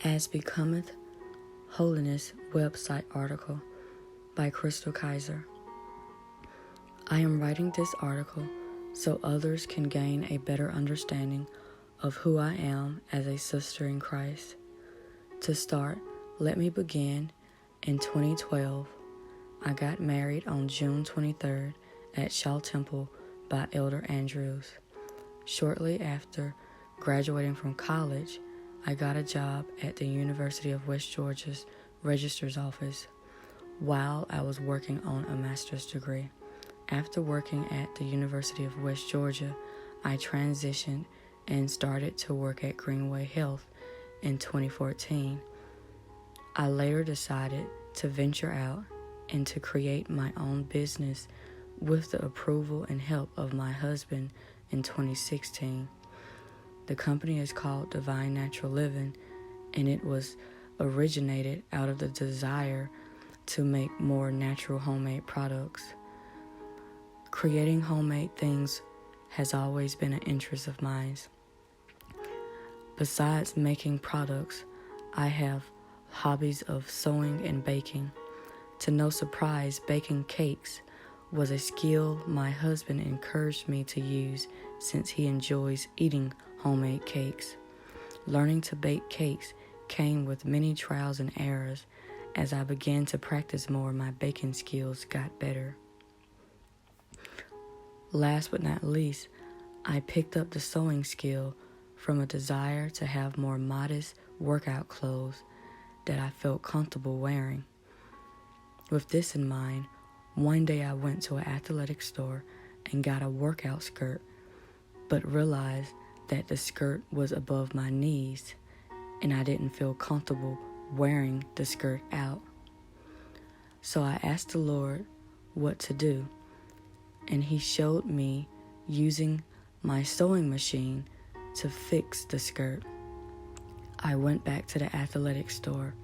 As Becometh Holiness website article by Crystal Kaiser. I am writing this article so others can gain a better understanding of who I am as a sister in Christ. To start, let me begin. In 2012, I got married on June 23rd at Shaw Temple by Elder Andrews. Shortly after graduating from college, I got a job at the University of West Georgia's registrar's office while I was working on a master's degree. After working at the University of West Georgia, I transitioned and started to work at Greenway Health in 2014. I later decided to venture out and to create my own business with the approval and help of my husband in 2016. The company is called Divine Natural Living, and it was originated out of the desire to make more natural homemade products. Creating homemade things has always been an interest of mine. Besides making products, I have hobbies of sewing and baking. To no surprise, baking cakes was a skill my husband encouraged me to use since he enjoys eating homemade cakes. Learning to bake cakes came with many trials and errors. As I began to practice more, my baking skills got better. Last but not least, I picked up the sewing skill from a desire to have more modest workout clothes that I felt comfortable wearing. With this in mind, one day I went to an athletic store and got a workout skirt, but realized that the skirt was above my knees and I didn't feel comfortable wearing the skirt out. So I asked the Lord what to do, and He showed me using my sewing machine to fix the skirt. I went back to the athletic store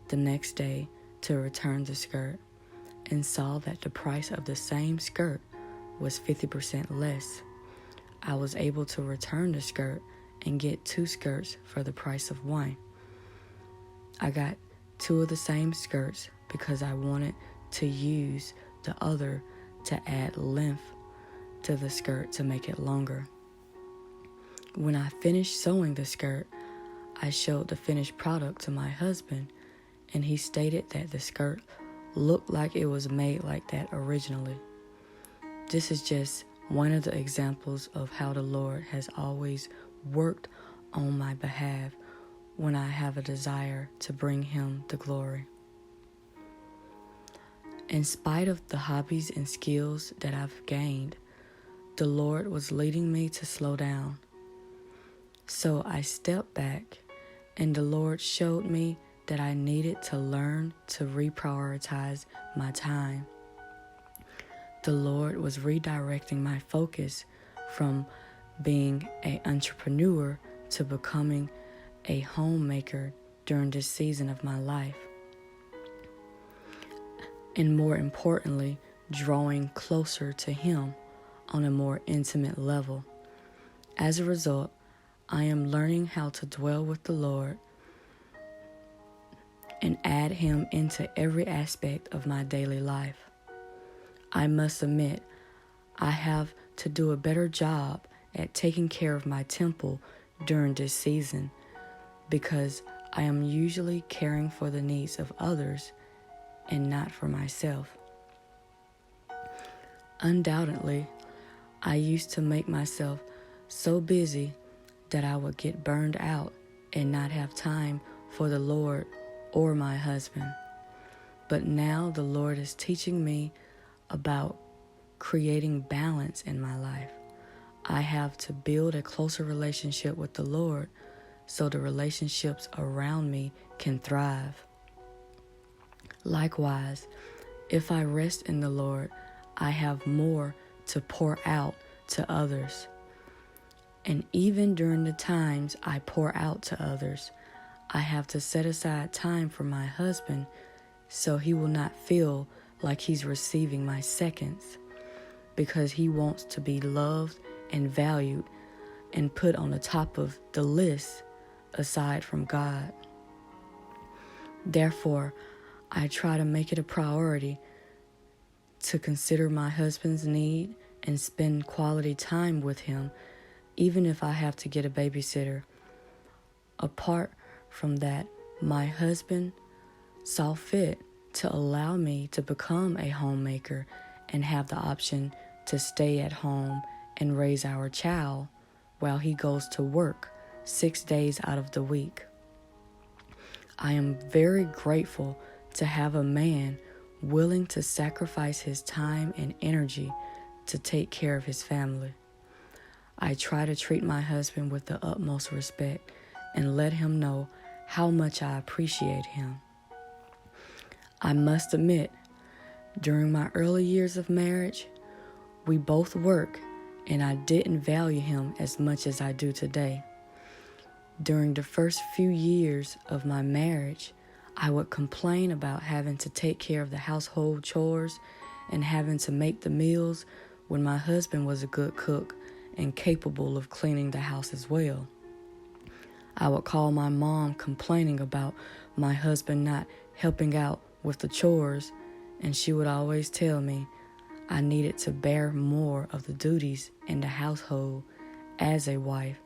the next day to return the skirt and saw that the price of the same skirt was 50% less. I was able to return the skirt and get 2 skirts for the price of 1. I got 2 of the same skirts because I wanted to use the other to add length to the skirt to make it longer. When I finished sewing the skirt, I showed the finished product to my husband, and he stated that the skirt looked like it was made like that originally. This is just one of the examples of how the Lord has always worked on my behalf when I have a desire to bring Him the glory. In spite of the hobbies and skills that I've gained, the Lord was leading me to slow down. So I stepped back, and the Lord showed me that I needed to learn to reprioritize my time. The Lord was redirecting my focus from being an entrepreneur to becoming a homemaker during this season of my life. And more importantly, drawing closer to Him on a more intimate level. As a result, I am learning how to dwell with the Lord and add Him into every aspect of my daily life. I must admit, I have to do a better job at taking care of my temple during this season because I am usually caring for the needs of others and not for myself. Undoubtedly, I used to make myself so busy that I would get burned out and not have time for the Lord or my husband. But now the Lord is teaching me about creating balance in my life. I have to build a closer relationship with the Lord so the relationships around me can thrive. Likewise, if I rest in the Lord, I have more to pour out to others. And even during the times I pour out to others, I have to set aside time for my husband so he will not feel like he's receiving my seconds, because he wants to be loved and valued and put on the top of the list aside from God. Therefore, I try to make it a priority to consider my husband's need and spend quality time with him, even if I have to get a babysitter. Apart from that, my husband saw fit to allow me to become a homemaker and have the option to stay at home and raise our child while he goes to work 6 days out of the week. I am very grateful to have a man willing to sacrifice his time and energy to take care of his family. I try to treat my husband with the utmost respect and let him know how much I appreciate him. I must admit, during my early years of marriage, we both work, and I didn't value him as much as I do today. During the first few years of my marriage, I would complain about having to take care of the household chores and having to make the meals when my husband was a good cook and capable of cleaning the house as well. I would call my mom complaining about my husband not helping out with the chores, and she would always tell me I needed to bear more of the duties in the household as a wife,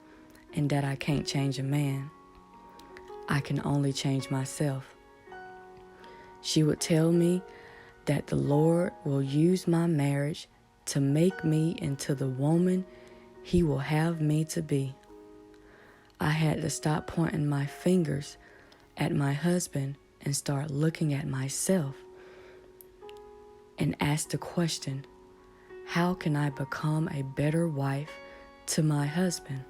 and that I can't change a man. I can only change myself. She would tell me that the Lord will use my marriage to make me into the woman He will have me to be. I had to stop pointing my fingers at my husband and start looking at myself and ask the question, how can I become a better wife to my husband?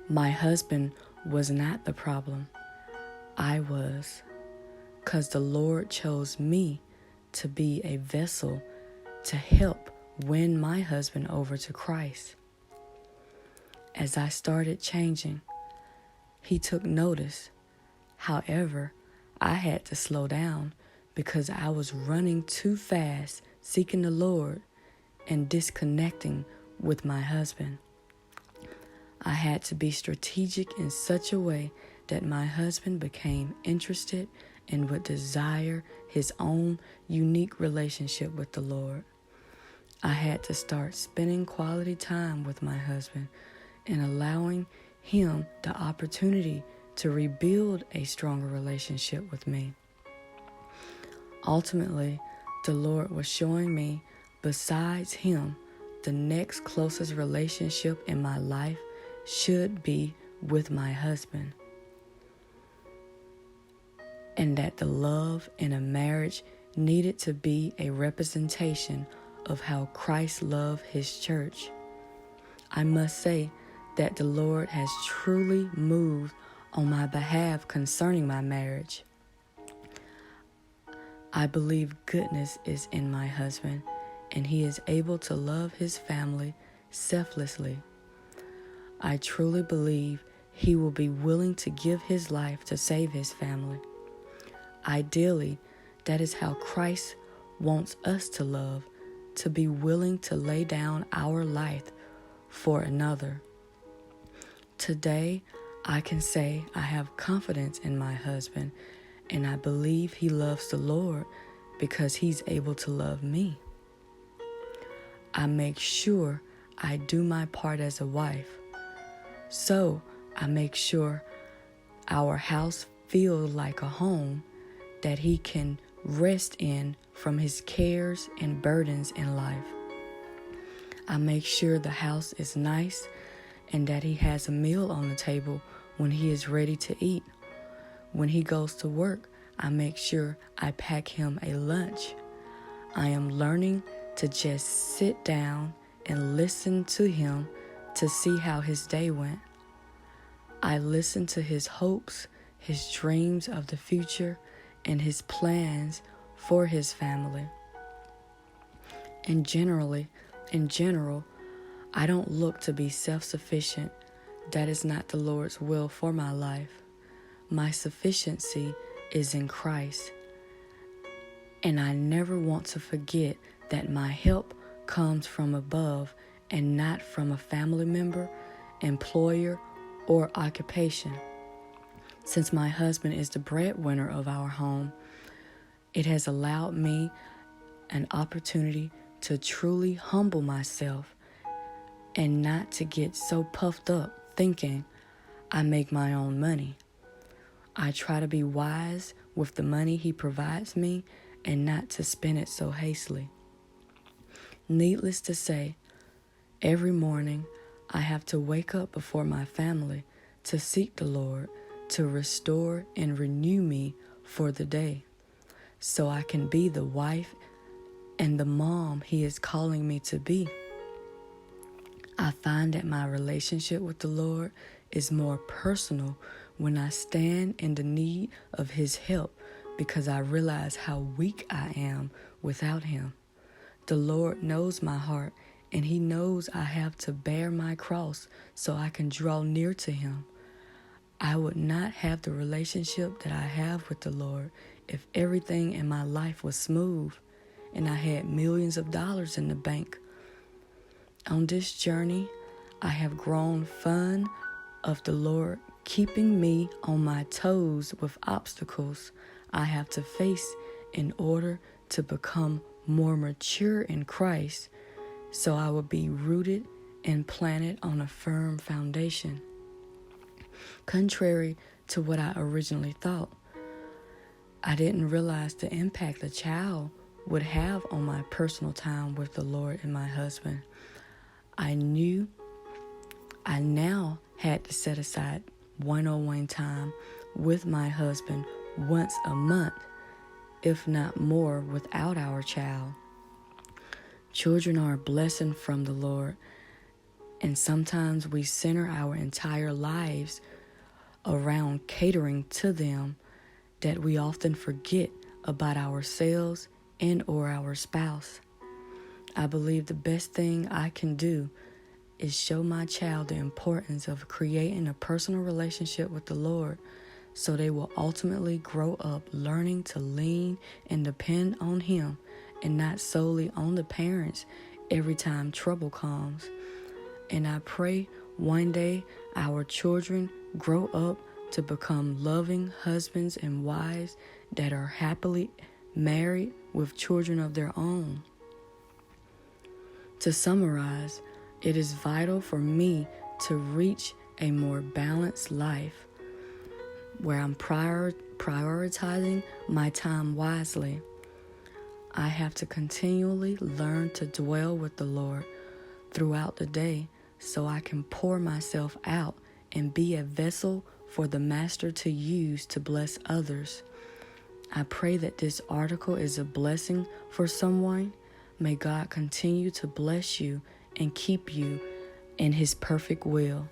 My husband was not the problem. I was, because the Lord chose me to be a vessel to help win my husband over to Christ. As I started changing, He took notice. However, I had to slow down because I was running too fast, seeking the Lord and disconnecting with my husband. I had to be strategic in such a way that my husband became interested and would desire his own unique relationship with the Lord. I had to start spending quality time with my husband and allowing him the opportunity to rebuild a stronger relationship with me. Ultimately, the Lord was showing me, besides him, the next closest relationship in my life should be with my husband. And that the love in a marriage needed to be a representation of how Christ loved His church. I must say that the Lord has truly moved on my behalf concerning my marriage. I believe goodness is in my husband, and he is able to love his family selflessly. I truly believe he will be willing to give his life to save his family. Ideally, that is how Christ wants us to love, to be willing to lay down our life for another. Today, I can say I have confidence in my husband, and I believe he loves the Lord because he's able to love me. I make sure I do my part as a wife. So I make sure our house feels like a home that he can rest in from his cares and burdens in life. I make sure the house is nice and that he has a meal on the table when he is ready to eat. When he goes to work, I make sure I pack him a lunch. I am learning to just sit down and listen to him to see how his day went. I listen to his hopes, his dreams of the future, and his plans for his family. In general, I don't look to be self-sufficient. That is not the Lord's will for my life. My sufficiency is in Christ. And I never want to forget that my help comes from above and not from a family member, employer, or occupation. Since my husband is the breadwinner of our home, it has allowed me an opportunity to truly humble myself and not to get so puffed up thinking I make my own money. I try to be wise with the money he provides me and not to spend it so hastily. Needless to say, every morning I have to wake up before my family to seek the Lord to restore and renew me for the day, so I can be the wife and the mom He is calling me to be. I find that my relationship with the Lord is more personal when I stand in the need of His help, because I realize how weak I am without Him. The Lord knows my heart, and He knows I have to bear my cross so I can draw near to Him. I would not have the relationship that I have with the Lord if everything in my life was smooth and I had millions of dollars in the bank. On this journey, I have grown fond of the Lord keeping me on my toes with obstacles I have to face in order to become more mature in Christ, so I will be rooted and planted on a firm foundation. Contrary to what I originally thought, I didn't realize the impact a child would have on my personal time with the Lord and my husband. I knew I now had to set aside one-on-one time with my husband once a month, if not more, without our child. Children are a blessing from the Lord, and sometimes we center our entire lives around catering to them that we often forget about ourselves and or our spouse. I believe the best thing I can do is show my child the importance of creating a personal relationship with the Lord, so they will ultimately grow up learning to lean and depend on Him and not solely on the parents every time trouble comes. And I pray one day our children grow up to become loving husbands and wives that are happily married with children of their own. To summarize, it is vital for me to reach a more balanced life where I'm prioritizing my time wisely. I have to continually learn to dwell with the Lord throughout the day so I can pour myself out and be a vessel for the Master to use to bless others. I pray that this article is a blessing for someone. May God continue to bless you and keep you in His perfect will.